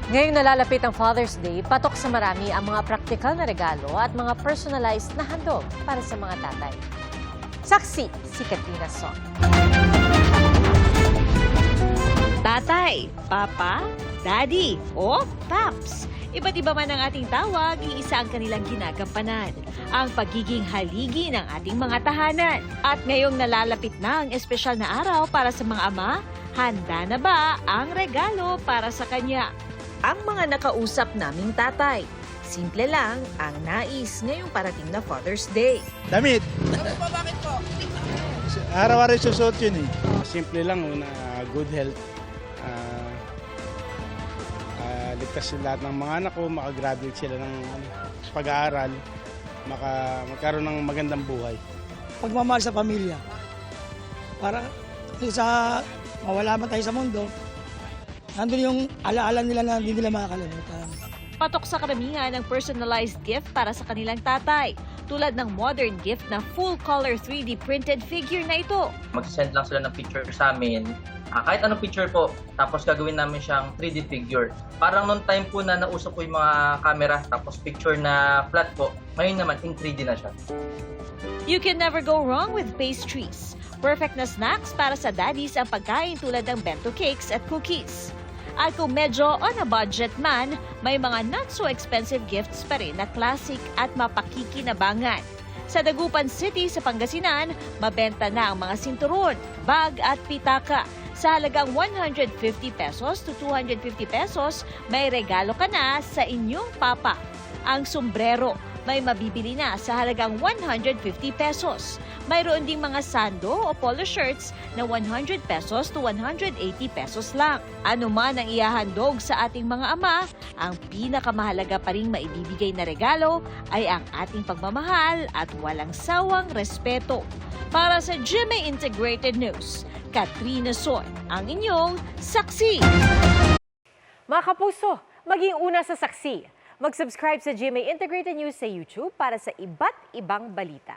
Ngayong nalalapit ang Father's Day, patok sa marami ang mga praktikal na regalo at mga personalized na handog para sa mga tatay. Saksi si Katrina Son. Tatay, papa, daddy, o paps. Iba't iba man ang ating tawag, iisa ang kanilang ginagampanan. Ang pagiging haligi ng ating mga tahanan. At ngayong nalalapit na ang espesyal na araw para sa mga ama, handa na ba ang regalo para sa kanya? Ang mga nakausap naming tatay. Simple lang ang nais ngayong parating na Father's Day. Damit. Ano po, bakit po? Araw-araw susuot yun eh. Simple lang, una, good health. Ligtas yung lahat ng mga anak ko, makagraduate sila ng pag-aaral, magkaroon ng magandang buhay. Pagmamahal sa pamilya. Para sa mawala man tayo sa mundo, nandun yung alaala nila na hindi nila makakalimutan. Patok sa karamihan ang personalized gift para sa kanilang tatay. Tulad ng modern gift na full-color 3D printed figure na ito. Mag-send lang sila ng picture sa amin. Kahit anong picture po, tapos gagawin namin siyang 3D figure. Parang noong time po na nausap po yung mga camera, tapos picture na flat po, ngayon naman in 3D na siya. You can never go wrong with pastries. Perfect na snacks para sa daddies ang pagkain tulad ng bento cakes at cookies. At kung medyo on a budget man, may mga not so expensive gifts pa rin na classic at mapakikinabangan. Sa Dagupan City sa Pangasinan, mabenta na ang mga sinturon, bag at pitaka. Sa halagang 150 pesos to 250 pesos, may regalo ka na sa inyong papa. Ang sombrero, may mabibili na sa halagang 150 pesos. Mayroon ding mga sando o polo shirts na 100 pesos to 180 pesos lang. Ano man ang ihahandog sa ating mga ama, ang pinakamahalaga pa ring maibibigay na regalo ay ang ating pagmamahal at walang sawang respeto. Para sa GMA Integrated News, Katrina Son, ang inyong saksi. Mga kapuso, maging una sa saksi. Mag-subscribe sa GMA Integrated News sa YouTube para sa iba't ibang balita.